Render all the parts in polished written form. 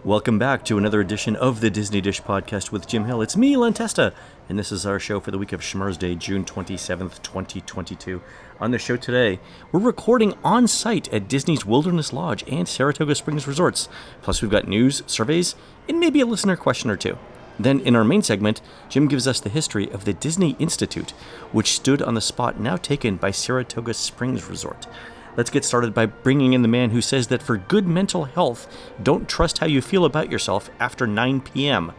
Welcome back to another edition of the Disney Dish Podcast with Jim Hill. It's me, Len Testa, and this is our show for the week of Schmurz Day, June 27th, 2022. On the show today, we're recording on site at Disney's Wilderness Lodge and Saratoga Springs resorts. Plus, we've got news, surveys, and maybe a listener question or two. Then, in our main segment, Jim gives us the history of the Disney Institute, which stood on the spot now taken by Saratoga Springs Resort. Let's get started by bringing in the man who says that for good mental health, don't trust how you feel about yourself after 9 p.m.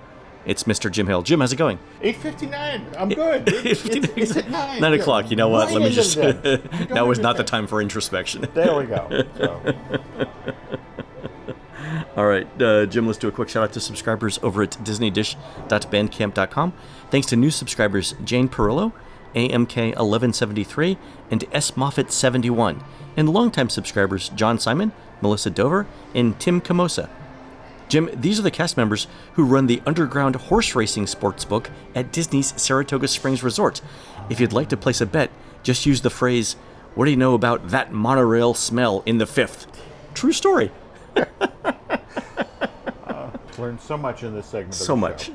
It's Mr. Jim Hill. Jim, how's it going? 8:59. I'm good. It's at 9. 9 o'clock. You know what? Let me just... Now Now is not the time for introspection. There we go. So. All right, Jim, let's do a quick shout out to subscribers over at disneydish.bandcamp.com. Thanks to new subscribers Jane Perillo, AMK1173, and S. Moffat71, and longtime subscribers John Simon, Melissa Dover, and Tim Camosa. Jim, these are the cast members who run the underground horse racing sportsbook at Disney's Saratoga Springs Resort. If you'd like to place a bet, just use the phrase, "What do you know about that monorail smell in the fifth?" True story. Learned so much in this segment. So much.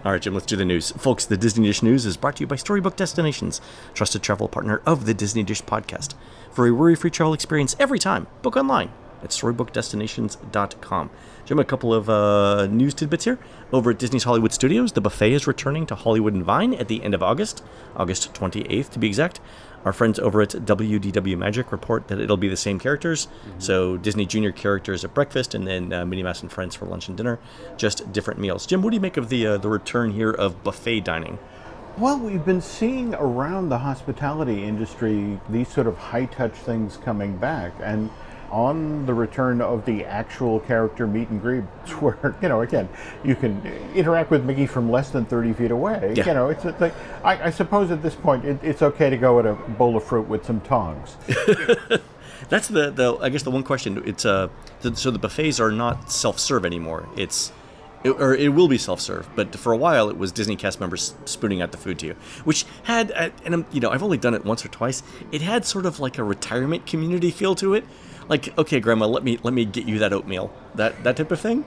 All right, Jim, let's do the news. Folks, the Disney Dish News is brought to you by Storybook Destinations, trusted travel partner of the Disney Dish Podcast. For a worry-free travel experience every time, book online at StorybookDestinations.com. Jim, a couple of news tidbits here. Over at Disney's Hollywood Studios, the buffet is returning to Hollywood and Vine at the end of August 28th to be exact. Our friends over at WDW Magic report that it'll be the same characters. So Disney Junior characters at breakfast, and then Minnie Mouse and Friends for lunch and dinner. Just different meals. Jim, what do you make of the return here of buffet dining? Well, we've been seeing around the hospitality industry these sort of high-touch things coming back, and on the return of the actual character meet and greets, where, again, you can interact with Mickey from less than 30 feet away. Yeah. It's like, I suppose at this point it's okay to go at a bowl of fruit with some tongs. That's I guess the one question. It's so the buffets are not self-serve anymore. It will be self-serve, but for a while it was Disney cast members spooning out the food to you, which had, and I've only done it once or twice. It had sort of like a retirement community feel to it. Like, okay, Grandma, let me get you that oatmeal, that type of thing,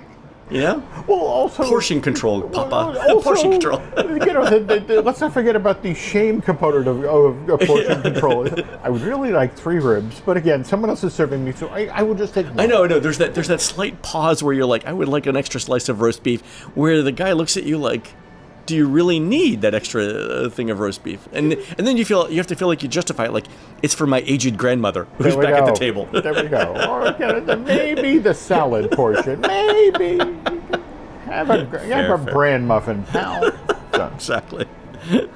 Well, also portion control, Papa. Also, portion control. Let's not forget about the shame component of portion control. I would really like 3 ribs, but again, someone else is serving me, so I will just take one. I know. There's that slight pause where you're like, I would like an extra slice of roast beef, where the guy looks at you like, do you really need that extra thing of roast beef? And then you have to feel like you justify it, like it's for my aged grandmother who's back at the table. There we go. Or maybe the salad portion. Maybe have a bran muffin, pal. So. Exactly.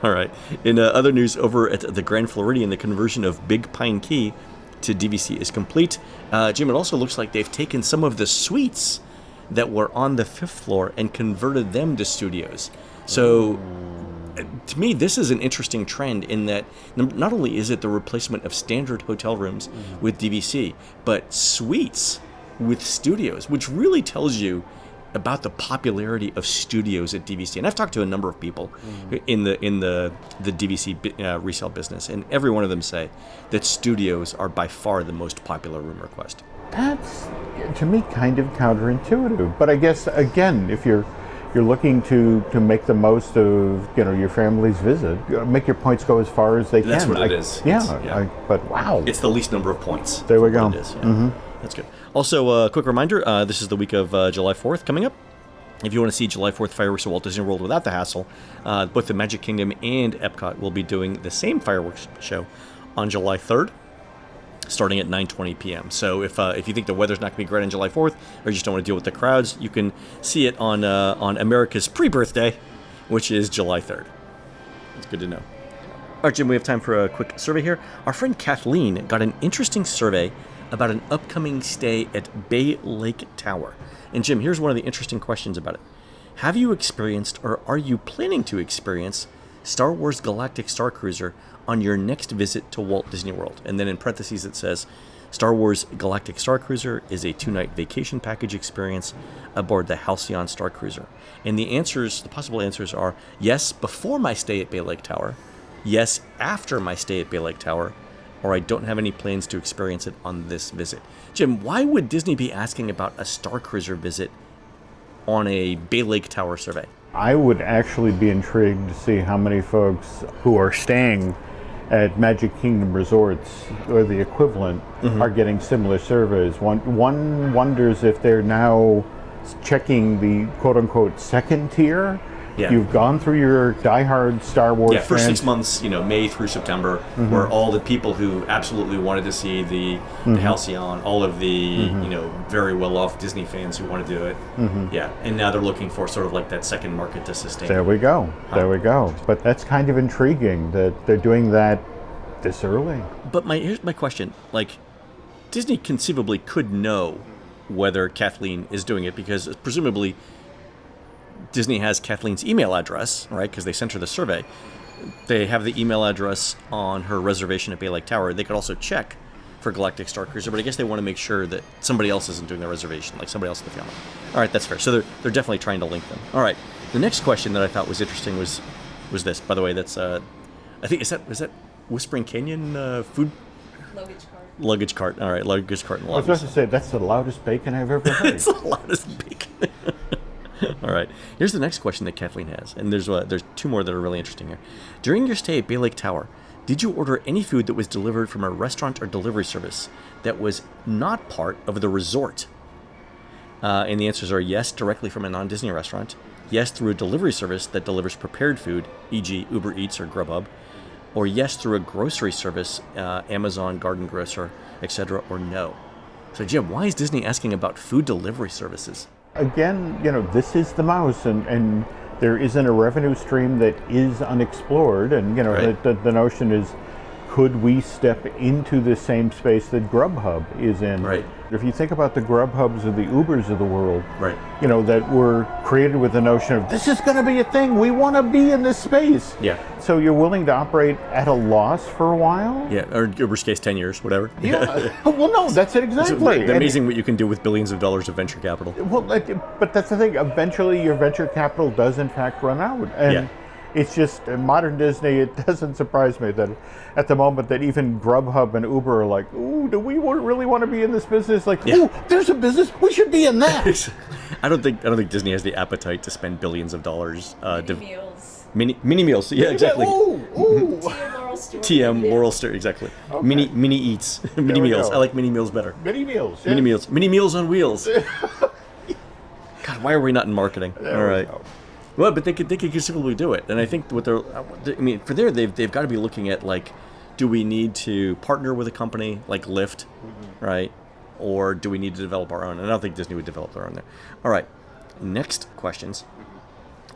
All right. In other news, over at the Grand Floridian, the conversion of Big Pine Key to DVC is complete. Jim, it also looks like they've taken some of the suites that were on the 5th floor and converted them to studios. So, to me, this is an interesting trend in that not only is it the replacement of standard hotel rooms with DVC, but suites with studios, which really tells you about the popularity of studios at DVC. And I've talked to a number of people in the DVC resale business, and every one of them say that studios are by far the most popular room request. That's, to me, kind of counterintuitive. But I guess, again, if you're looking to make the most of your family's visit, make your points go as far as they can. That's what it is. But wow, it's the least number of points. There we go. It is, That's good. Also, a quick reminder: this is the week of July 4th coming up. If you want to see July 4th fireworks at Walt Disney World without the hassle, both the Magic Kingdom and Epcot will be doing the same fireworks show on July 3rd. Starting at 9:20 p.m. So if you think the weather's not going to be great on July 4th, or you just don't want to deal with the crowds, you can see it on America's pre-birthday, which is July 3rd. It's good to know. All right, Jim, we have time for a quick survey here. Our friend Kathleen got an interesting survey about an upcoming stay at Bay Lake Tower. And Jim, here's one of the interesting questions about it. Have you experienced, or are you planning to experience, Star Wars Galactic Star Cruiser on your next visit to Walt Disney World? And then in parentheses it says, Star Wars Galactic Star Cruiser is a 2-night vacation package experience aboard the Halcyon Star Cruiser. And the possible answers are yes, before my stay at Bay Lake Tower, yes, after my stay at Bay Lake Tower, or I don't have any plans to experience it on this visit. Jim, why would Disney be asking about a Star Cruiser visit on a Bay Lake Tower survey? I would actually be intrigued to see how many folks who are staying at Magic Kingdom resorts or the equivalent are getting similar surveys. One wonders if they're now checking the quote-unquote second tier. Yeah. You've gone through your diehard Star Wars fans. First 6 months, May through September, were all the people who absolutely wanted to see the Halcyon, all of the, very well-off Disney fans who want to do it. Yeah, and now they're looking for sort of like that second market to sustain. There we go. There we go. But that's kind of intriguing that they're doing that this early. But here's my question. Like, Disney conceivably could know whether Kathleen is doing it because presumably Disney has Kathleen's email address, right? Because they sent her the survey. They have the email address on her reservation at Bay Lake Tower. They could also check for Galactic Star Cruiser, but I guess they want to make sure that somebody else isn't doing the reservation, like somebody else in the family. All right, that's fair. So they're definitely trying to link them. All right. The next question that I thought was interesting was this. By the way, that's I think is that Whispering Canyon food luggage cart. All right, luggage cart. And I was about to say that's the loudest bacon I've ever heard. It's the loudest bacon. All right. Here's the next question that Kathleen has, and there's two more that are really interesting here. During your stay at Bay Lake Tower, did you order any food that was delivered from a restaurant or delivery service that was not part of the resort? And the answers are yes, directly from a non-Disney restaurant, yes, through a delivery service that delivers prepared food, e.g. Uber Eats or Grubhub, or yes, through a grocery service, Amazon, Garden Grocer, etc., or no. So, Jim, why is Disney asking about food delivery services? Again, this is the mouse, and there isn't a revenue stream that is unexplored. And, Right. the notion is, could we step into the same space that Grubhub is in? Right. If you think about the Grubhubs or the Ubers of the world, Right. That were created with the notion of, this is going to be a thing, we want to be in this space. Yeah. So you're willing to operate at a loss for a while? Yeah, or Uber's case, 10 years, whatever. Yeah. Well, no, that's it exactly. It's amazing what you can do with billions of dollars of venture capital. Well, but that's the thing. Eventually, your venture capital does, in fact, run out. And Yeah. it's just, in modern Disney, it doesn't surprise me that at the moment that even Grubhub and Uber are like, ooh, do we really want to be in this business? Like, Yeah. ooh, there's a business. We should be in that. I don't think Disney has the appetite to spend billions of dollars. Meals. Mini meals. Yeah, exactly. Ooh. TM Laurel Store. Exactly. Okay. Mini eats. Mini we meals. go. I like mini meals better. Mini meals. Mini meals. Mini meals on wheels. God, why are we not in marketing? All right. Well, but they could conceivably do it, and I think what they've got to be looking at, like, do we need to partner with a company like Lyft, right, or do we need to develop our own? And I don't think Disney would develop their own there. All right, next questions.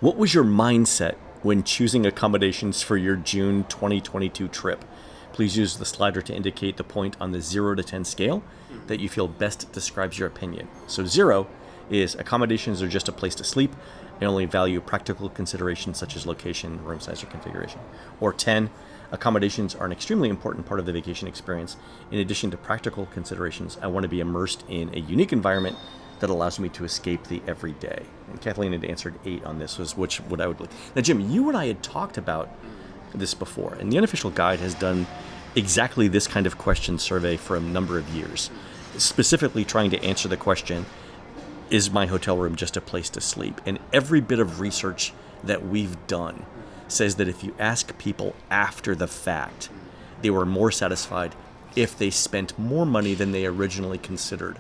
What was your mindset when choosing accommodations for your June 2022 trip? Please use the slider to indicate the point on the 0 to 10 scale that you feel best describes your opinion. So 0 is accommodations are just a place to sleep. I only value practical considerations such as location, room size, or configuration. Or 10, accommodations are an extremely important part of the vacation experience. In addition to practical considerations, I want to be immersed in a unique environment that allows me to escape the everyday. And Kathleen had answered 8 on this, was what I would like. Now, Jim, you and I had talked about this before, and the unofficial guide has done exactly this kind of question survey for a number of years, specifically trying to answer the question, is my hotel room just a place to sleep? And every bit of research that we've done says that if you ask people after the fact, they were more satisfied if they spent more money than they originally considered,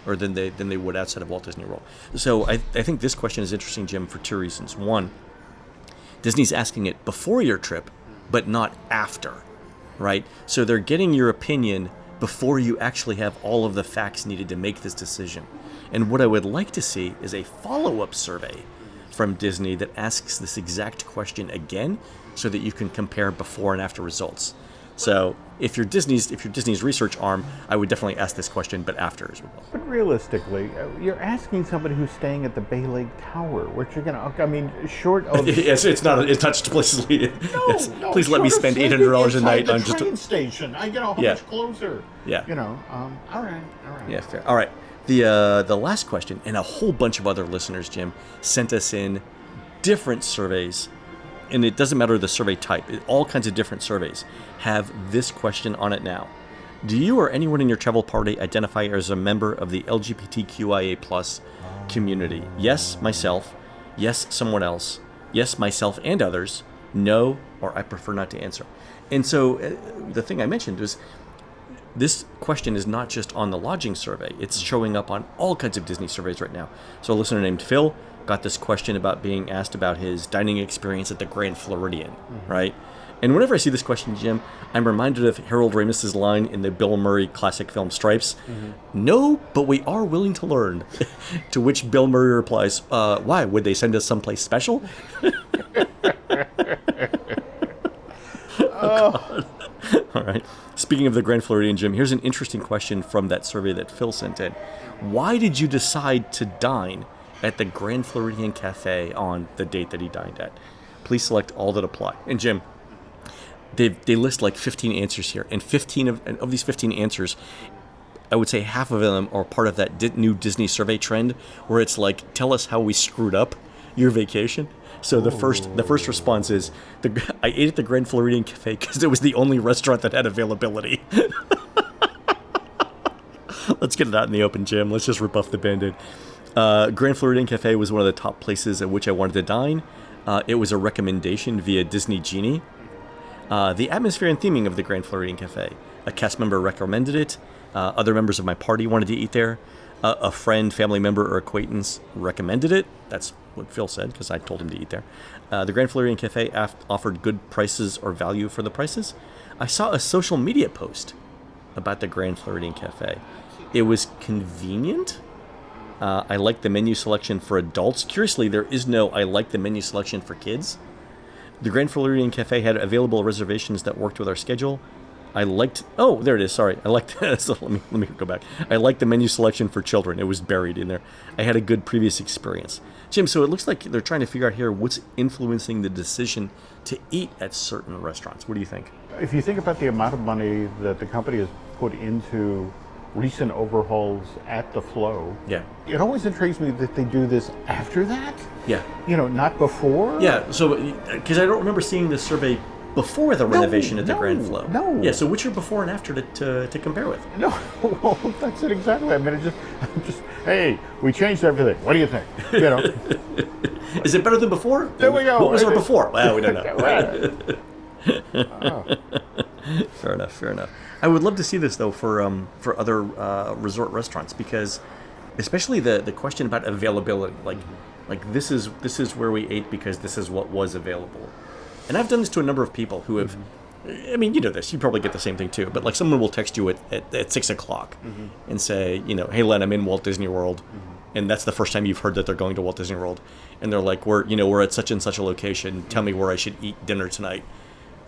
or than they would outside of Walt Disney World. So I think this question is interesting, Jim, for 2 reasons. One, Disney's asking it before your trip, but not after, right? So they're getting your opinion before you actually have all of the facts needed to make this decision. And what I would like to see is a follow-up survey from Disney that asks this exact question again, so that you can compare before and after results. So if you're Disney's research arm, I would definitely ask this question, but after as well. But realistically, you're asking somebody who's staying at the Bay Lake Tower, which you're short of... It's not a touched place. No, Yes. no, Please let me short of spend $800 a night the on just train station. I get how Yeah. much closer. Yeah. All right. Yeah, fair. All right. The last question, and a whole bunch of other listeners, Jim, sent us in different surveys and it doesn't matter the survey type, all kinds of different surveys have this question on it now. Do you or anyone in your travel party identify as a member of the LGBTQIA plus community? Yes, myself. Yes, someone else. Yes, myself and others. No, or I prefer not to answer. And so the thing I mentioned was this question is not just on the lodging survey. It's showing up on all kinds of Disney surveys right now. So a listener named Phil got this question about being asked about his dining experience at the Grand Floridian, right? And whenever I see this question, Jim, I'm reminded of Harold Ramis's line in the Bill Murray classic film Stripes. No, but we are willing to learn. To which Bill Murray replies, why? Would they send us someplace special? God. All right. Speaking of the Grand Floridian, Jim, here's an interesting question from that survey that Phil sent in. Why did you decide to dine at the Grand Floridian Cafe on the date that he dined at? Please select all that apply. And Jim, they list like 15 answers here, and 15 of these 15 answers, I would say half of them are part of that new Disney survey trend where it's like, tell us how we screwed up your vacation. So the first response is, I ate at the Grand Floridian Cafe because it was the only restaurant that had availability. Let's get it out in the open, Jim. Let's just rip off the Band-Aid. Grand Floridian Cafe was one of the top places at which I wanted to dine. It was a recommendation via Disney Genie. The atmosphere and theming of the Grand Floridian Cafe. A cast member recommended it. Other members of my party wanted to eat there. A friend, family member, or acquaintance recommended it. That's what Phil said, because I told him to eat there. The Grand Floridian Cafe offered good prices or value for the prices. I saw a social media post about the Grand Floridian Cafe. It was convenient. I liked the menu selection for adults. Curiously, there is no I like the menu selection for kids. The Grand Floridian Cafe had available reservations that worked with our schedule. I liked... Oh, there it is. Sorry. I liked... So let me go back. I liked the menu selection for children. It was buried in there. I had a good previous experience. Jim, so it looks like they're trying to figure out here what's influencing the decision to eat at certain restaurants. What do you think? If you think about the amount of money that the company has put into recent overhauls at the Flow, yeah, it always intrigues me that they do this after that. Yeah. Not before. Yeah, so, because I don't remember seeing this survey before the renovation at the Grand Flow. No. Yeah, so what's your before and after to compare with? No, well, that's it exactly. I mean, just, hey, we changed everything. What do you think? Is it better than before? There we go. What was our before? Well, we don't know. Oh. Fair enough. I would love to see this, though, for other resort restaurants, because especially the question about availability. Like this is where we ate because this is what was available. And I've done this to a number of people who have, I mean, you know this, you probably get the same thing too, but like someone will text you at 6 o'clock and say, hey Len, I'm in Walt Disney World. And that's the first time you've heard that they're going to Walt Disney World. And they're like, we're at such and such a location. Tell me where I should eat dinner tonight.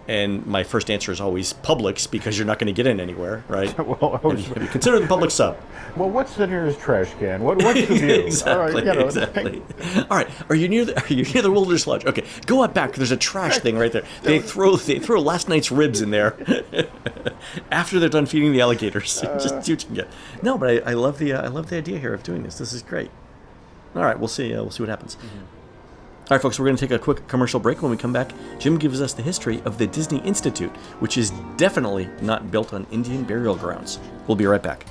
And my first answer is always Publix, because you're not going to get in anywhere, right? Well, have you considered the Publix sub? Well, what's the nearest trash can? What's the view? Exactly. All right. Are you near the Wilderness Lodge? Okay, go up back. There's a trash thing right there. They throw last night's ribs in there after they're done feeding the alligators. Just see what you can get. No, but I love the idea here of doing this. This is great. All right, we'll see. We'll see what happens. All right, folks, we're going to take a quick commercial break. When we come back, Jim gives us the history of the Disney Institute, which is definitely not built on Indian burial grounds. We'll be right back.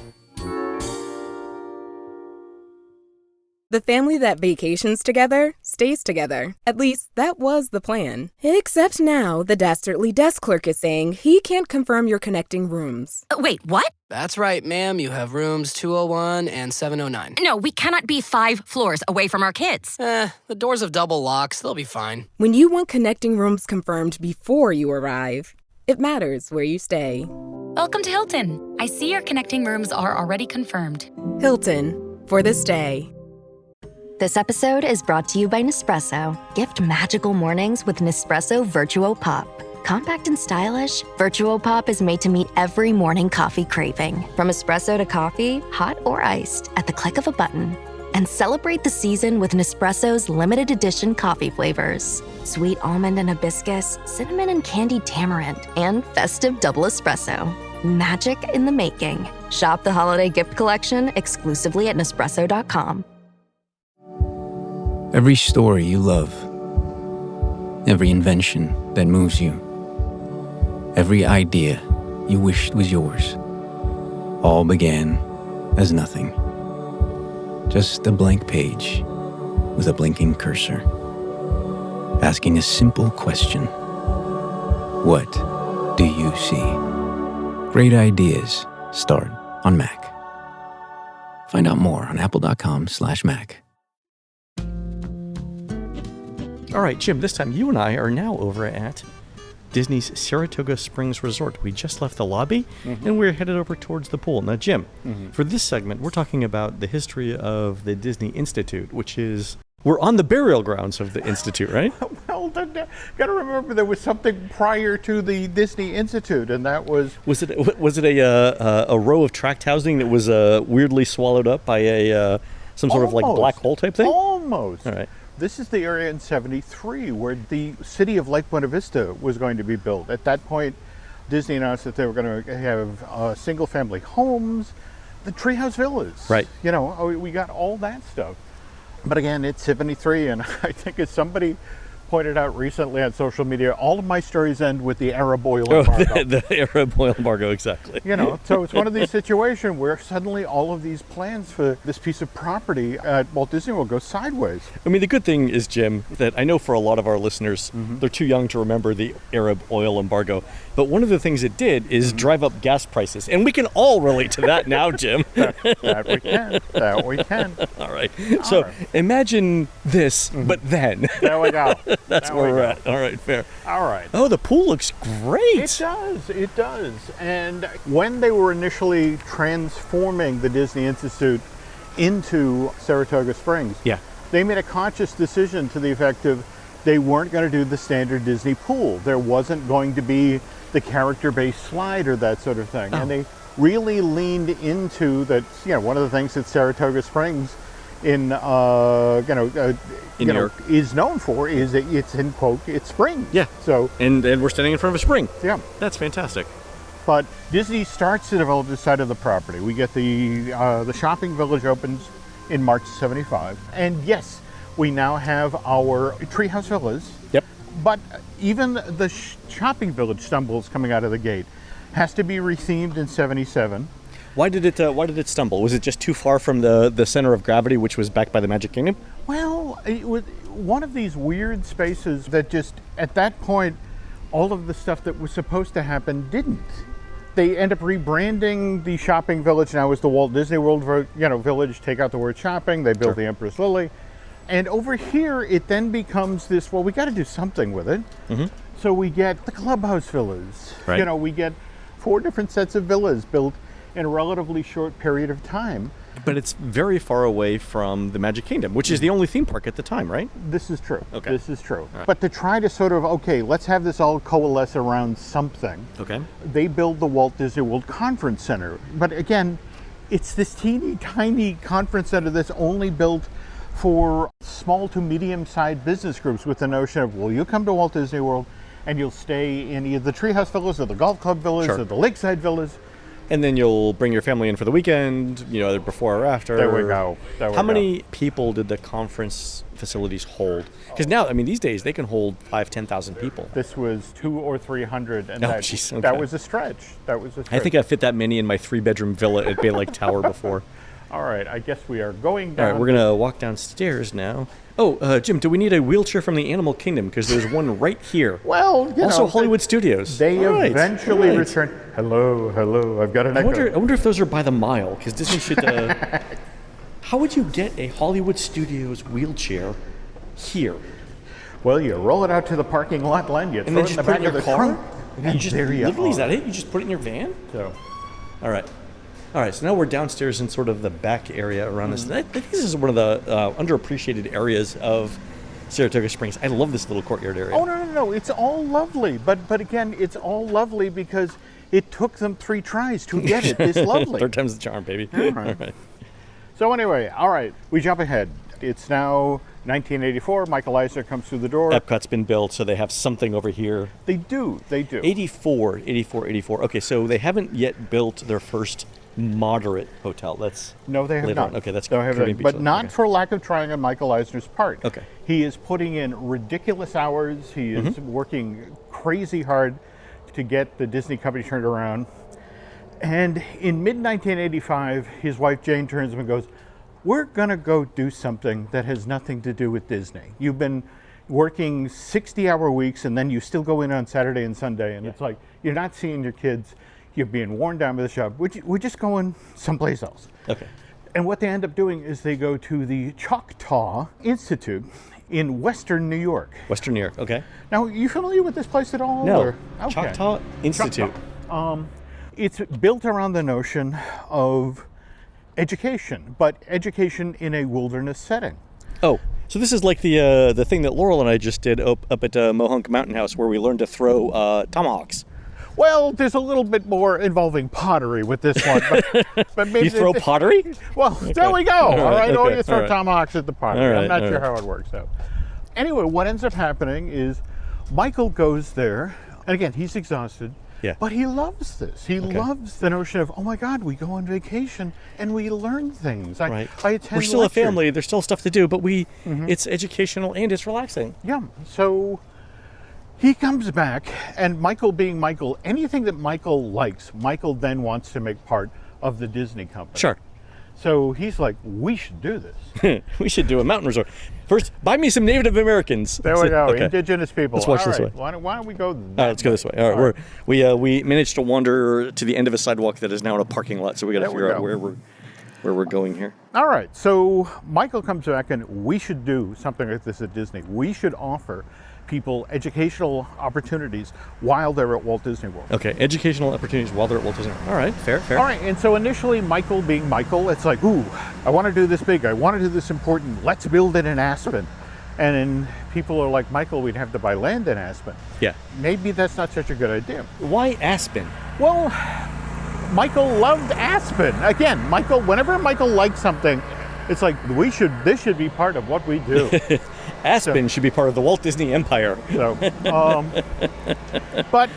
The family that vacations together stays together. At least, that was the plan. Except now, the dastardly desk clerk is saying he can't confirm your connecting rooms. Wait, what? That's right, ma'am. You have rooms 201 and 709. No, we cannot be 5 floors away from our kids. The doors have double locks. They'll be fine. When you want connecting rooms confirmed before you arrive, it matters where you stay. Welcome to Hilton. I see your connecting rooms are already confirmed. Hilton, for this day. This episode is brought to you by Nespresso. Gift magical mornings with Nespresso Virtuo Pop. Compact and stylish, Virtuo Pop is made to meet every morning coffee craving. From espresso to coffee, hot or iced, at the click of a button. And celebrate the season with Nespresso's limited edition coffee flavors. Sweet almond and hibiscus, cinnamon and candied tamarind, and festive double espresso. Magic in the making. Shop the holiday gift collection exclusively at Nespresso.com. Every story you love. every invention that moves you, every idea you wished was yours, all began as nothing. Just a blank page with a blinking cursor, asking a simple question. What do you see? Great ideas start on Mac. Find out more on apple.com/Mac. All right, Jim, this time you and I are now over at Disney's Saratoga Springs Resort. We just left the lobby, and we're headed over towards the pool. Now, Jim, for this segment, we're talking about the history of the Disney Institute, which is... We're on the burial grounds of the Institute, right? Well, got to remember there was something prior to the Disney Institute, and that was... Was it a row of tract housing that was weirdly swallowed up by some sort of like black hole type thing? Almost. All right. This is the area in 73 where the city of Lake Buena Vista was going to be built. At that point, Disney announced that they were going to have single-family homes, the treehouse villas. Right. You know, we got all that stuff. But again, it's 73, and I think as somebody pointed out recently on social media, all of my stories end with the Arab oil embargo. The Arab oil embargo, exactly. You know, so it's one of these situations where suddenly all of these plans for this piece of property at Walt Disney World go sideways. I mean, the good thing is, Jim, that I know for a lot of our listeners, they're too young to remember the Arab oil embargo. But one of the things it did is drive up gas prices. And we can all relate to that now, Jim. That we can. That we can. All right. So imagine this, but then. There we go. That's there where we're go. at. All right, fair. All right. Oh, the pool looks great. It does. It does. And when they were initially transforming the Disney Institute into Saratoga Springs, they made a conscious decision to the effect of they weren't going to do the standard Disney pool. There wasn't going to be the character-based slide or that sort of thing. And they really leaned into that. You know, one of the things that Saratoga Springs in is known for is that it's in quote it's spring. Yeah. So and we're standing in front of a spring. Yeah. That's fantastic. But Disney starts to develop this side of the property. We get the shopping village opens in March '75, and yes, we now have our treehouse villas. Yep. But even the shopping village stumbles coming out of the gate. Has to be rethemed in '77. Why did it stumble? Was it just too far from the center of gravity, which was backed by the Magic Kingdom? Well, it was one of these weird spaces that just, at that point, all of the stuff that was supposed to happen didn't. They end up rebranding the shopping village now as the Walt Disney World, Village. Take out the word shopping. They build the Empress Lily, and over here it then becomes this. Well, we got to do something with it. So we get the clubhouse villas. Right. You know, we get 4 different sets of villas built in a relatively short period of time. But it's very far away from the Magic Kingdom, which is the only theme park at the time, right? This is true. Okay. This is true. Right. But to try to sort of, let's have this all coalesce around something. Okay. They build the Walt Disney World Conference Center. But again, it's this teeny tiny conference center that's only built for small to medium-sized business groups with the notion of, well, you come to Walt Disney World and you'll stay in either the treehouse villas or the golf club villas or the lakeside villas. And then you'll bring your family in for the weekend, either before or after. There we go. How many people did the conference facilities hold? Because now, these days, they can hold 10,000 people. This was 200 or 300, and okay. that was a stretch. I think I fit that many in my 3-bedroom villa at Bay Lake Tower before. All right, I guess we are going down. All right, we're going to walk downstairs now. Oh, Jim, do we need a wheelchair from the Animal Kingdom? Because there's one right here. Well, also Hollywood Studios. They eventually return. Hello, I've got an echo. I wonder if those are by the mile, because Disney should... How would you get a Hollywood Studios wheelchair here? Well, you roll it out to the parking lot, Len. You throw it in the back of the car. And is that it? You just put it in your van? So, all right, so now we're downstairs in sort of the back area around this. I think this is one of the underappreciated areas of Saratoga Springs. I love this little courtyard area. Oh, no. It's all lovely. But again, it's all lovely because it took them 3 tries to get it this lovely. 3rd time's the charm, baby. All right. So anyway, we jump ahead. It's now 1984. Michael Eisner comes through the door. Epcot's been built, so they have something over here. They do. 84. Okay, so they haven't yet built their first moderate hotel. That's No, they have later not. on. Okay, that's They have Caribbean not. But Beach. not Okay. for lack of trying on Michael Eisner's part. Okay. He is putting in ridiculous hours. He is working crazy hard to get the Disney company turned around. And in mid-1985, his wife Jane turns to him and goes, "We're going to go do something that has nothing to do with Disney. You've been working 60-hour weeks, and then you still go in on Saturday and Sunday, and it's like you're not seeing your kids. You're being worn down by the job. We're just going someplace else." Okay. And what they end up doing is they go to the Chautauqua Institute in Western New York. Western New York. Okay. Now, are you familiar with this place at all? No. or- okay. Choctaw Institute. It's built around the notion of education, but education in a wilderness setting. Oh, so this is like the thing that Laurel and I just did up at Mohonk Mountain House, where we learned to throw tomahawks. Well, there's a little bit more involving pottery with this one. But maybe You throw pottery? Well, there we go. All right. Or okay, you throw all right. tomahawks at the pottery. All right, I'm not all sure right. how it works out. Anyway, what ends up happening is Michael goes there, and again, he's exhausted. Yeah. But he loves this. He loves the notion of, oh my God, we go on vacation and we learn things. Right. I attend We're still lectures. a family. There's still stuff to do, but it's educational and it's relaxing. Yeah. So he comes back, and Michael being Michael, anything that Michael likes, Michael then wants to make part of the Disney company. Sure. So he's like, we should do this. We should do a mountain resort. First, buy me some Native Americans. There we go. Okay. Indigenous people. Let's watch All this right. way. Why don't we go? All right, let's go this way. All right, we managed to wander to the end of a sidewalk that is now in a parking lot, so we got to There we figure out go. where we're going here. All right. So Michael comes back, and we should do something like this at Disney. We should offer people educational opportunities while they're at Walt Disney World. Okay, educational opportunities while they're at Walt Disney World. All right, fair. All right, and so initially, Michael being Michael, it's like, ooh, I want to do this big. I want to do this important. Let's build it in Aspen. And then people are like, Michael, we'd have to buy land in Aspen. Yeah. Maybe that's not such a good idea. Why Aspen? Well, Michael loved Aspen. Again, Michael, whenever Michael likes something, it's like, this should be part of what we do. Aspen should be part of the Walt Disney Empire. So, but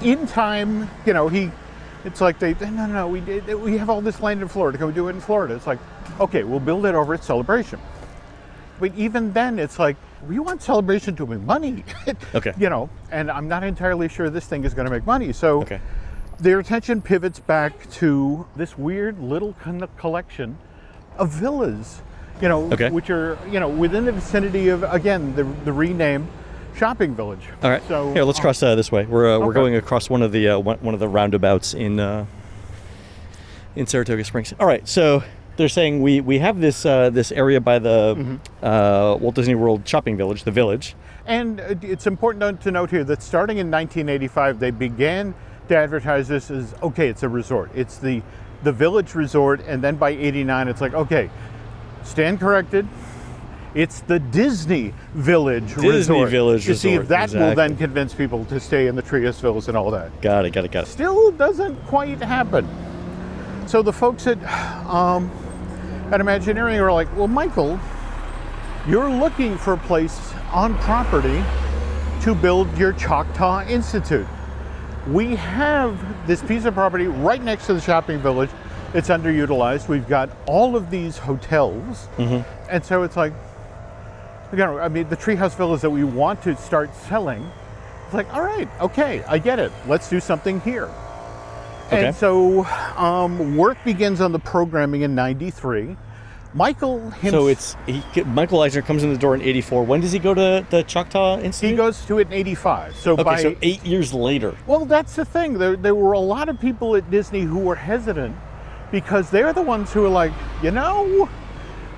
in time, it's like no, we have all this land in Florida. Can we do it in Florida? It's like, okay, we'll build it over at Celebration. But even then, it's like, we want Celebration to make money. Okay. And I'm not entirely sure this thing is going to make money. So Okay. their attention pivots back to this weird little collection of villas, Okay. which are, within the vicinity of, again, the renamed shopping village. All right. So Here, let's cross this way. We're Okay. going across one of the roundabouts in Saratoga Springs. All right. So they're saying we have this area by the Walt Disney World shopping village, the Village. And it's important to note here that starting in 1985, they began to advertise this as, okay, it's a resort. It's the Village Resort, and then by 89, it's like, okay, stand corrected. It's the Disney Village Resort. Village to see if Resort, that will exactly. then convince people to stay in the Trias Villas and all that. Got it. Still doesn't quite happen. So the folks at Imagineering are like, well, Michael, you're looking for a place on property to build your Chautauqua Institute. We have this piece of property right next to the shopping village. It's underutilized. We've got all of these hotels. And so it's like, the treehouse villas that we want to start selling, it's like, all right, okay, I get it. Let's do something here. Okay. And so work begins on the programming in 93. Michael himself, So Michael Eisner comes in the door in 84. When does he go to the Choctaw Institute? he goes to it in 85. So Okay, so 8 years later. Well, that's the thing. There were a lot of people at Disney who were hesitant because they're the ones who are like,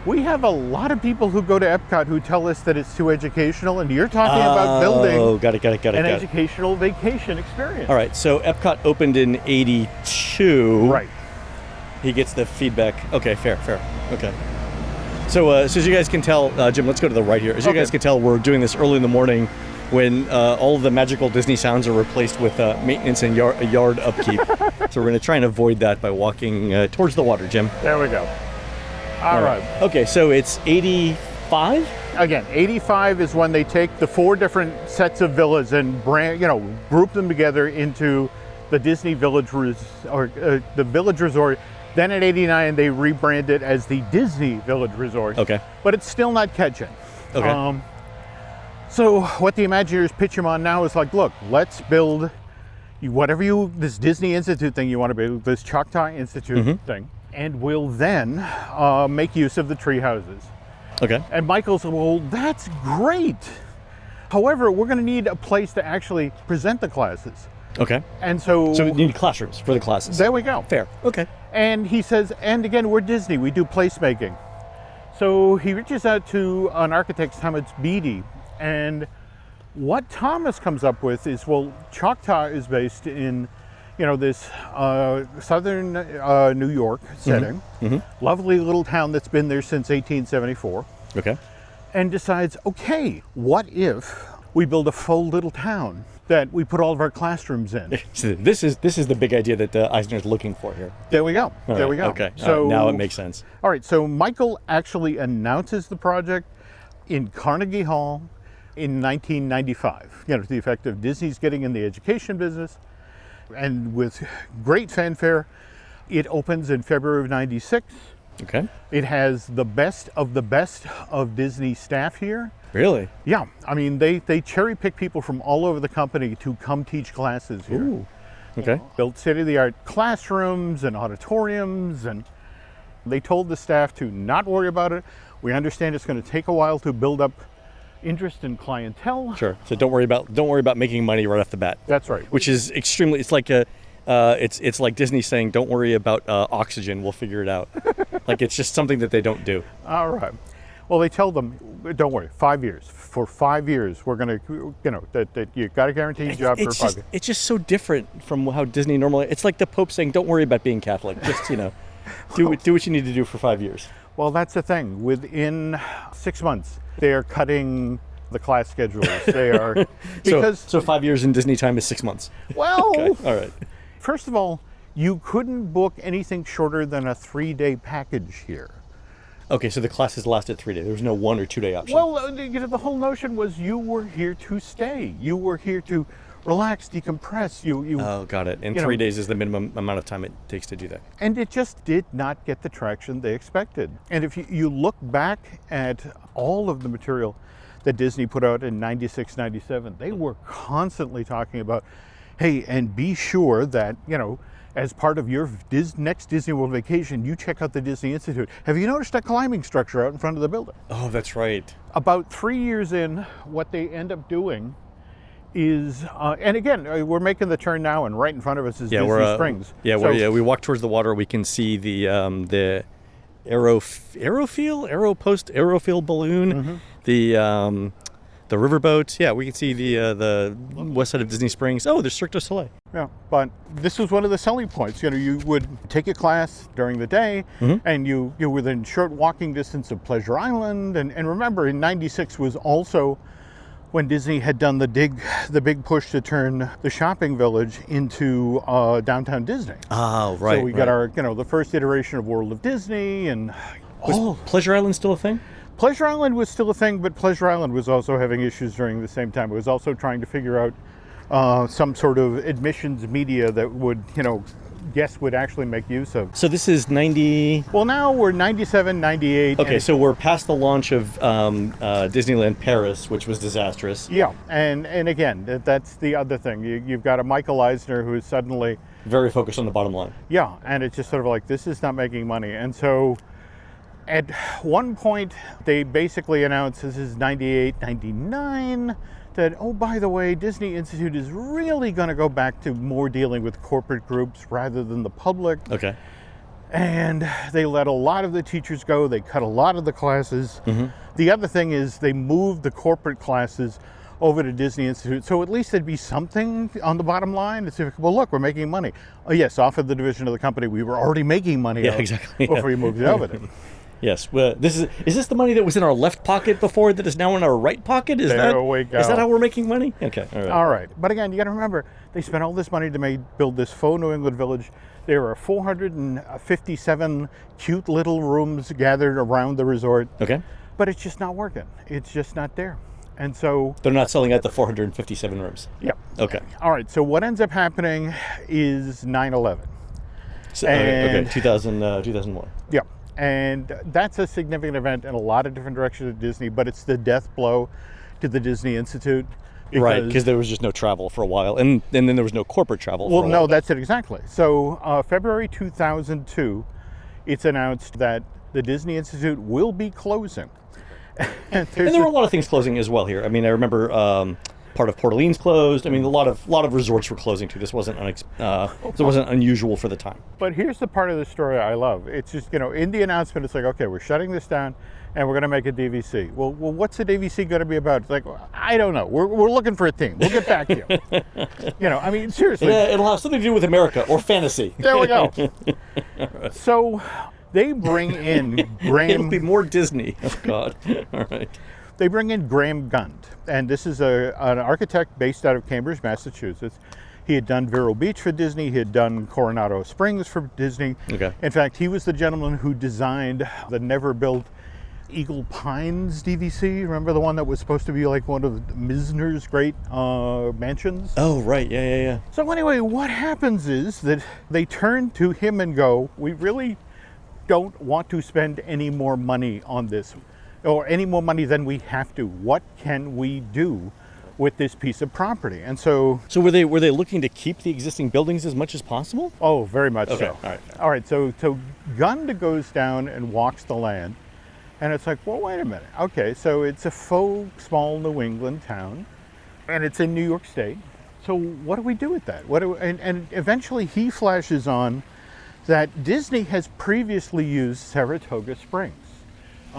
we have a lot of people who go to Epcot who tell us that it's too educational, and you're talking about building got it. an educational vacation experience. All right, so Epcot opened in 82. Right. He gets the feedback. Okay, fair. Okay. So as you guys can tell, Jim, let's go to the right here. As you Okay. guys can tell, we're doing this early in the morning when all of the magical Disney sounds are replaced with maintenance and yard upkeep. So we're going to try and avoid that by walking towards the water, Jim. There we go. All right. Okay, so it's 85? Again, 85 is when they take the 4 different sets of villas and group them together into the Disney Village the Village Resort Then in 89, they rebranded it as the Disney Village Resort. Okay. But it's still not catching. Okay. So what the Imagineers pitch him on now is like, look, let's build this Disney Institute thing you want to build, this Chautauqua Institute thing, and we'll then make use of the tree houses. Okay. And Michael said, well, that's great. However, we're going to need a place to actually present the classes. Okay. And so we need classrooms for the classes. There we go. Fair. Okay. And he says, and again, we're Disney, we do placemaking. So he reaches out to an architect, Thomas Beatty, and what Thomas comes up with is, well, Choctaw is based in, this southern New York setting, lovely little town that's been there since 1874. Okay. And decides, okay, what if we build a full little town that we put all of our classrooms in? So this is the big idea that Eisner's looking for here. There we go. There we go. Okay. So now it makes sense. All right. So Michael actually announces the project in Carnegie Hall in 1995. To the effect of Disney's getting in the education business, and with great fanfare, it opens in February of '96. Okay. It has the best of Disney staff here. Really? Yeah. I mean, they cherry pick people from all over the company to come teach classes here. Ooh. Okay. Built state-of-the-art classrooms and auditoriums, and they told the staff to not worry about it. We understand it's going to take a while to build up interest in clientele. Sure. So don't worry about making money right off the bat. That's right. Which is extremely. It's like it's like Disney saying, "Don't worry about oxygen. We'll figure it out." Like it's just something that they don't do. All right. Well, they tell them, "Don't worry. 5 years. For 5 years, we're going to, that you got a guaranteed job for 5 years." It's just so different from how Disney normally. It's like the Pope saying, "Don't worry about being Catholic. Just do what you need to do for 5 years." Well, that's the thing. Within 6 months, they are cutting the class schedules. They are because so 5 years in Disney time is 6 months. Well, okay. All right. First of all, you couldn't book anything shorter than a 3-day package here. Okay, so the classes lasted 3 days. There was no 1 or 2 day option. Well, the whole notion was you were here to stay. You were here to relax, decompress. Oh, got it. And 3 days is the minimum amount of time it takes to do that. And it just did not get the traction they expected. And if you look back at all of the material that Disney put out in 96, 97, they were constantly talking about, hey, and be sure that, as part of your next Disney World vacation, you check out the Disney Institute. Have you noticed that climbing structure out in front of the building? Oh, that's right. About 3 years in, what they end up doing is, and again, we're making the turn now, and right in front of us is Disney Springs. Yeah, we walk towards the water. We can see the aerofield balloon, the riverboat. Yeah, we can see the west side of Disney Springs. Oh, there's Cirque du Soleil. Yeah, but this was one of the selling points. You would take a class during the day, and you were within short walking distance of Pleasure Island. And remember, in '96 was also when Disney had done the big push to turn the shopping village into downtown Disney. Oh, right. So we got our, the first iteration of World of Disney, and was Pleasure Island still a thing? Pleasure Island was still a thing, but Pleasure Island was also having issues during the same time. It was also trying to figure out some sort of admissions media that would, guests would actually make use of. So this is 90... Well, now we're 97, 98. Okay, so we're past the launch of Disneyland Paris, which was disastrous. Yeah, and again, that's the other thing. You've got a Michael Eisner who is suddenly... very focused on the bottom line. Yeah, and it's just sort of like, this is not making money. And so at one point, they basically announced, this is 98, 99, that, oh, by the way, Disney Institute is really going to go back to more dealing with corporate groups rather than the public. Okay. And they let a lot of the teachers go. They cut a lot of the classes. The other thing is they moved the corporate classes over to Disney Institute. So at least there'd be something on the bottom line. It's like, well, look, we're making money. Oh, yes, off of the division of the company we were already making money. Yeah, exactly. Before you moved it over there. Yes. Well, is this the money that was in our left pocket before that is now in our right pocket? There we go. Is that how we're making money? Okay. All right. But again, you got to remember, they spent all this money to build this faux New England village. There are 457 cute little rooms gathered around the resort. Okay. But it's just not working. It's just not there. And so... they're not selling out the 457 rooms? Yep. Okay. All right. So what ends up happening is 9/11. So, And 2001. yeah, and that's a significant event in a lot of different directions at Disney, but it's the death blow to the Disney Institute. Right, because there was just no travel for a while, and then there was no corporate travel for a while. Well, no, that's it exactly. So February 2002, it's announced that the Disney Institute will be closing. And there were a lot of things closing as well here. I mean, I remember part of Port Orleans closed. I mean, a lot of resorts were closing too. This wasn't unusual for the time. But here's the part of the story I love. It's just, in the announcement, it's like, okay, we're shutting this down and we're going to make a DVC. Well, what's the DVC going to be about? It's like, I don't know. We're looking for a theme. We'll get back to you. I mean, seriously. Yeah, it'll have something to do with America or fantasy. There we go. So they bring in Graham. It'll be more Disney. Oh, God. All right. They bring in Graham Gund, and this is an architect based out of Cambridge, Massachusetts. He had done Vero Beach for Disney. He had done Coronado Springs for Disney. Okay. In fact, he was the gentleman who designed the never-built Eagle Pines DVC. Remember the one that was supposed to be like one of Misner's great mansions? Oh, right. Yeah. So anyway, what happens is that they turn to him and go, we really don't want to spend any more money on this, or any more money than we have to. What can we do with this piece of property? And so were they looking to keep the existing buildings as much as possible? Oh, very much Okay. so. All right. So Gund goes down and walks the land, and it's like, well, wait a minute. Okay, so it's a faux small New England town, and it's in New York State. So what do we do with that? And eventually he flashes on that Disney has previously used Saratoga Springs.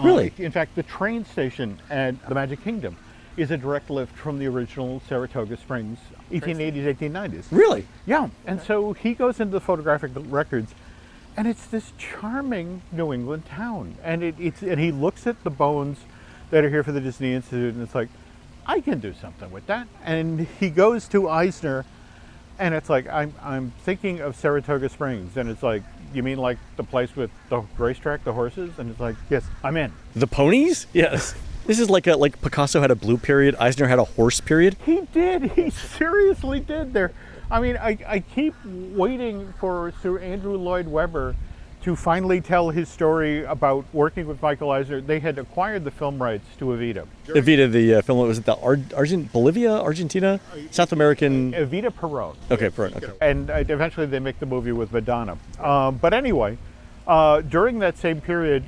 Really? In fact, the train station at the Magic Kingdom is a direct lift from the original Saratoga Springs, 1880s, 1890s. Really? Yeah. And so he goes into the photographic records, and it's this charming New England town. And and he looks at the bones that are here for the Disney Institute, and it's like, I can do something with that. And he goes to Eisner, and it's like, I'm thinking of Saratoga Springs, and it's like, you mean like the place with the racetrack, the horses? And it's like, yes, I'm in. The ponies? Yes. This is like Picasso had a blue period, Eisner had a horse period. He did. He seriously did. There. I mean, I keep waiting for Sir Andrew Lloyd Webber to finally tell his story about working with Michael Eisner. They had acquired the film rights to Evita. Evita, the film, was it the Bolivia, Argentina, South American? Evita Peron. Okay, Peron. Okay. And eventually they make the movie with Madonna. But anyway, during that same period,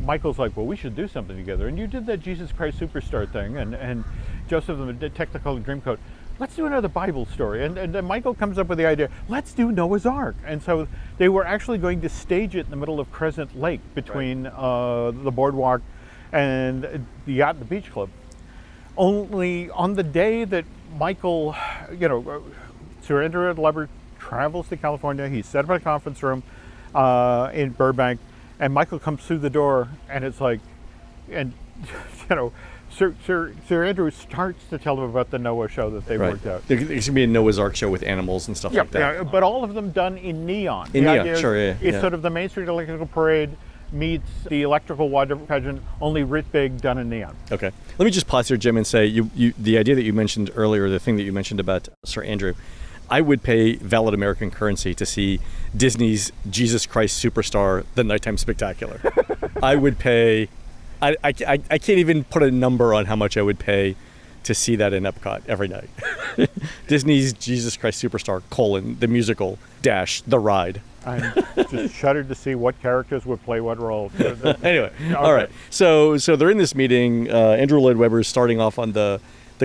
Michael's like, well, we should do something together. And you did that Jesus Christ Superstar thing, and Joseph the Technicolor Dreamcoat. Let's do another Bible story. And then Michael comes up with the idea, let's do Noah's Ark. And so they were actually going to stage it in the middle of Crescent Lake between the boardwalk and the yacht and the beach club. Only on the day that Michael, Sir Andrew Lloyd Webber travels to California, he's set up in a conference room in Burbank, and Michael comes through the door, and it's like, and Sir Andrew starts to tell him about the Noah show that they worked out. There's going to be a Noah's Ark show with animals and stuff like that. Yeah, but all of them done in neon. In neon, sure, yeah. It's sort of the Main Street Electrical Parade meets the electrical water pageant, only writ big, done in neon. Okay. Let me just pause here, Jim, and say the idea that you mentioned earlier, the thing that you mentioned about Sir Andrew, I would pay valid American currency to see Disney's Jesus Christ Superstar, The Nighttime Spectacular. I would pay... I can't even put a number on how much I would pay to see that in Epcot every night. Disney's Jesus Christ Superstar, the musical, the ride. I'm just shuddered to see what characters would play what role. Anyway, all right. So they're in this meeting. Andrew Lloyd Webber is starting off on the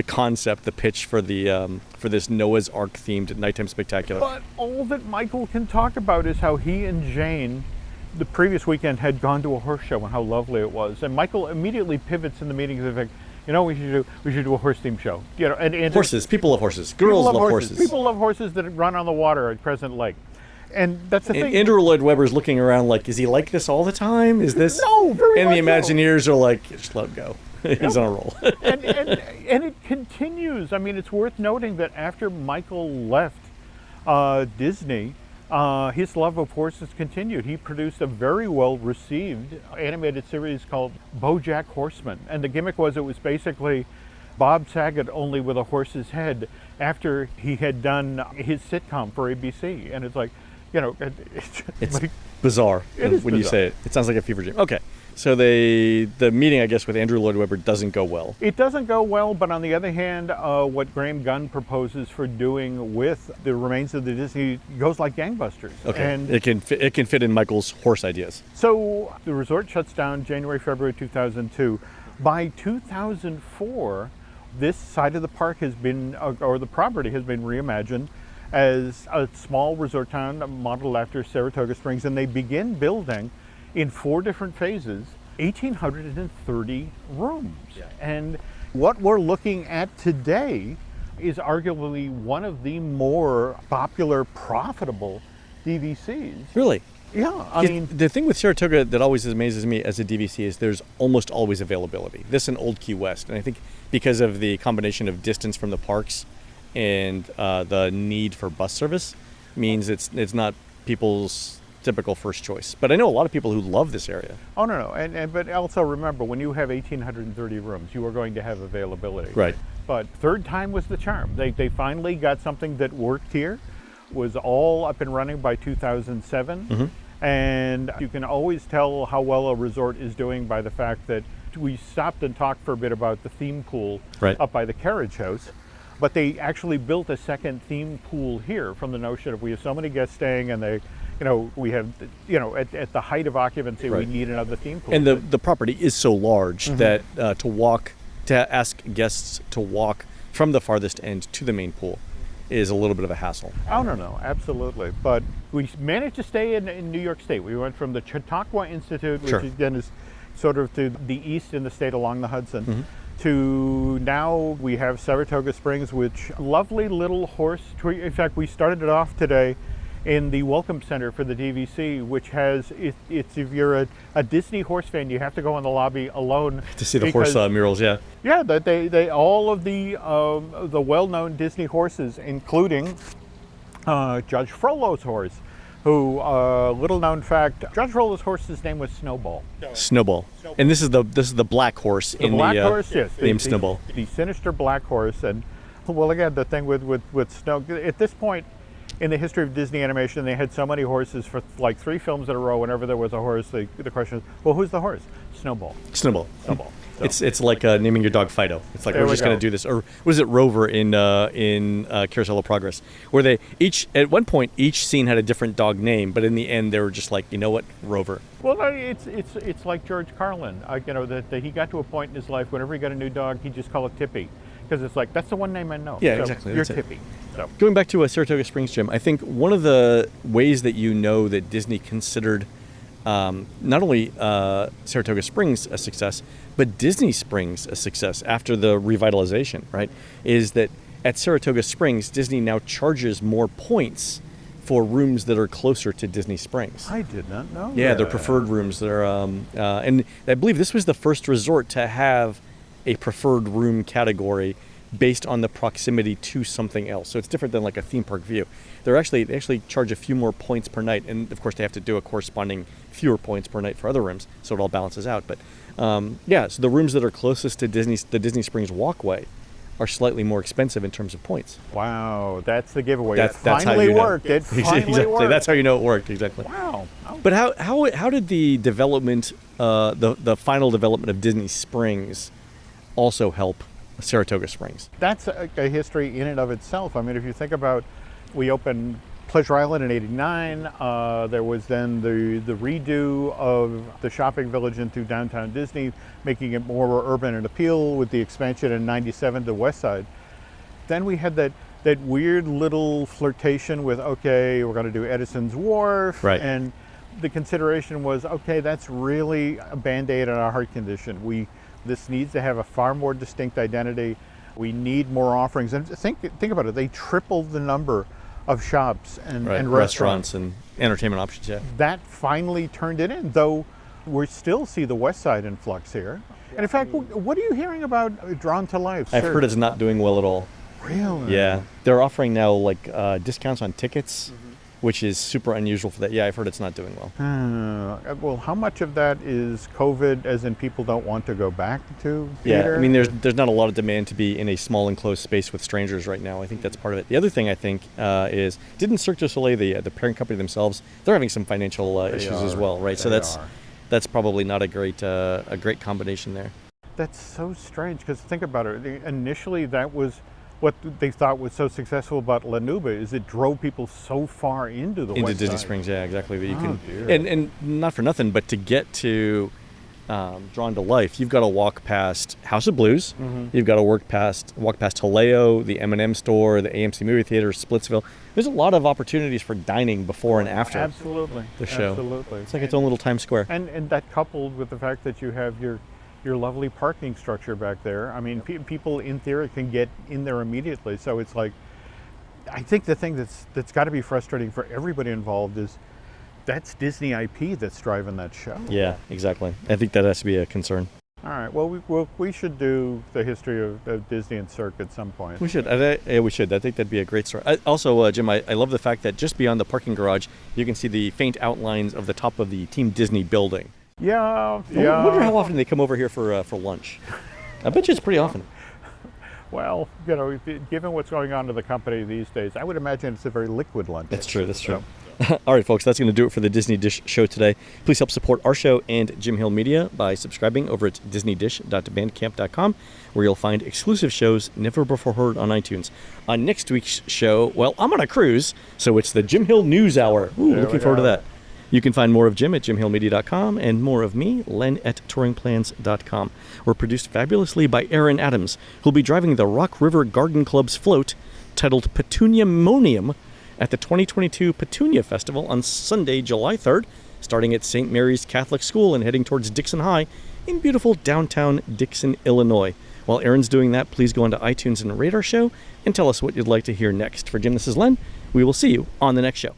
concept, the pitch for this Noah's Ark themed nighttime spectacular. But all that Michael can talk about is how he and Jane, the previous weekend, had gone to a horse show and how lovely it was. And Michael immediately pivots in the meeting to think, we should do a horse themed show. And horses, people love horses. Girls love horses. People love horses that run on the water at Crescent Lake. And that's the thing. Andrew Lloyd Webber's looking around like, is he like this all the time? Is this? No, very And much the Imagineers are like, just let him go. He's on a roll. and it continues. I mean, it's worth noting that after Michael left Disney, his love of horses continued. He produced a very well-received animated series called BoJack Horseman. And the gimmick was, it was basically Bob Saget only with a horse's head after he had done his sitcom for ABC. And it's like, It's bizarre It is when you bizarre. say it. It sounds like a fever dream. Okay. So the meeting, I guess, with Andrew Lloyd Webber doesn't go well. It doesn't go well, but on the other hand, what Graham Gunn proposes for doing with the remains of the Disney goes like gangbusters. Okay. And It can fit in Michael's horse ideas. so the resort shuts down January, February 2002. By 2004, this side of the park has been, or the property has been reimagined as a small resort town modeled after Saratoga Springs, and they begin building in 4 different phases, 1,830 rooms. And what we're looking at today is arguably one of the more popular, profitable DVCs. Really? Yeah, I mean, The thing with Saratoga that always amazes me as a DVC is there's almost always availability. This and Old Key West. And I think because of the combination of distance from the parks and the need for bus service means it's not people's typical first choice. But I know a lot of people who love this area. oh no, but also remember, when you have 1,830 rooms, you are going to have availability. Right. But third time was the charm. They finally got something that worked here, was all up and running by 2007. And you can always tell how well a resort is doing by the fact that we stopped and talked for a bit about the theme pool Right. up by the carriage house. But they actually built a second theme pool here from the notion of we have so many guests staying and we have, at the height of occupancy, we Right. need another theme pool. And the property is so large that to ask guests to walk from the farthest end to the main pool is a little bit of a hassle. Oh, no, absolutely. But we managed to stay in New York State. We went from the Chautauqua Institute, which Sure. again is sort of to the east in the state along the Hudson, to now we have Saratoga Springs, which lovely little horse. In fact, we started it off today in the Welcome Center for the DVC, which has, it's if you're a Disney horse fan, you have to go in the lobby alone To see the horse murals, yeah. Yeah, that they all of the well-known Disney horses, including Judge Frollo's horse, who little-known fact, Judge Frollo's horse's name was Snowball. Snowball. And this is the black horse The black horse, yes, named Snowball. the sinister black horse, and well, again, the thing with Snow at this point in the history of Disney animation, they had so many horses for like 3 films in a row. Whenever there was a horse, the question is, well, who's the horse? Snowball. Snowball. Snowball. So, It's like naming your dog Fido. It's like There we're we just going go. to do this. Or what is it, Rover in Carousel of Progress, where they at one point each scene had a different dog name, but in the end they were just like, you know what, Rover. well, it's like George Carlin. That he got to a point in his life whenever he got a new dog, he just called it Tippy, because it's like that's the one name I know. Yeah, So exactly, You're that's it. Tippy. So. Going back to Saratoga Springs, Jim, I think one of the ways that you know that Disney considered not only Saratoga Springs a success, but Disney Springs a success after the revitalization, right, is that at Saratoga Springs, Disney now charges more points for rooms that are closer to Disney Springs. I did not know. Yeah, that. they're preferred rooms. They're and I believe this was the first resort to have a preferred room category based on the proximity to something else. So it's different than like a theme park view. They actually charge a few more points per night, and of course they have to do a corresponding fewer points per night for other rooms, so it all balances out. But so the rooms that are closest to the Disney Springs walkway are slightly more expensive in terms of points. Wow, that's the giveaway. That's That how finally you know. worked. It finally Exactly. worked. That's how you know it worked. Exactly. Wow. Oh, But how did the development, the final development of Disney Springs, also help Saratoga Springs? that's a history in and of itself. I mean, if you think about, we opened Pleasure Island in '89. There was then the redo of the shopping village into downtown Disney, making it more urban and appeal with the expansion in '97 to West Side. Then we had that weird little flirtation with, okay, we're going to do Edison's Wharf. Right. And the consideration was, okay, that's really a Band-Aid on our heart condition. This needs to have a far more distinct identity. We need more offerings. And think about it. They tripled the number of shops and restaurants and entertainment options. Yeah. That finally turned it in, though we still see the West Side influx here. And in fact, what are you hearing about Drawn to Life? I've heard it's not doing well at all. Really? Yeah, they're offering now like discounts on tickets which is super unusual for that. Yeah, I've heard it's not doing well. Well, how much of that is COVID, as in people don't want to go back to theater? Yeah, I mean, there's not a lot of demand to be in a small enclosed space with strangers right now. I think that's part of it. The other thing I think is, didn't Cirque du Soleil, the parent company themselves, they're having some financial issues as well, right? So that's probably not a great combination there. That's so strange, because think about it. Initially, that was what they thought was so successful about La Nuba, is it drove people so far into West Disney Side. Springs. Yeah, exactly. But you can, dear. and not for nothing, but to get to Drawn to Life, you've got to walk past House of Blues. Mm-hmm. You've got to walk past Haleo, the M&M store, the AMC movie theater, Splitsville. There's a lot of opportunities for dining before and after the show. Absolutely. It's like its own little Times Square. And that coupled with the fact that you have your lovely parking structure back there. I mean, people in theory can get in there immediately. So it's like, I think the thing that's got to be frustrating for everybody involved is that's Disney IP that's driving that show. Yeah, exactly. I think that has to be a concern. All right. Well, we should do the history of Disney and Cirque at some point. We should. We should. I think that'd be a great story. Also, Jim, I love the fact that just beyond the parking garage, you can see the faint outlines of the top of the Team Disney building. Yeah. I wonder how often they come over here for lunch. I bet you it's pretty often. Well, given what's going on to the company these days, I would imagine it's a very liquid lunch. That's true. All right, folks, that's going to do it for the Disney Dish show today. Please help support our show and Jim Hill Media by subscribing over at disneydish.bandcamp.com, where you'll find exclusive shows never before heard on iTunes. On next week's show, well, I'm on a cruise, so it's the Jim Hill News Hour. Ooh, looking forward to that. You can find more of Jim at jimhillmedia.com and more of me, Len, at touringplans.com. We're produced fabulously by Aaron Adams, who'll be driving the Rock River Garden Club's float titled Petuniamonium at the 2022 Petunia Festival on Sunday, July 3rd, starting at St. Mary's Catholic School and heading towards Dixon High in beautiful downtown Dixon, Illinois. While Aaron's doing that, please go onto iTunes and rate our show and tell us what you'd like to hear next. For Jim, this is Len. We will see you on the next show.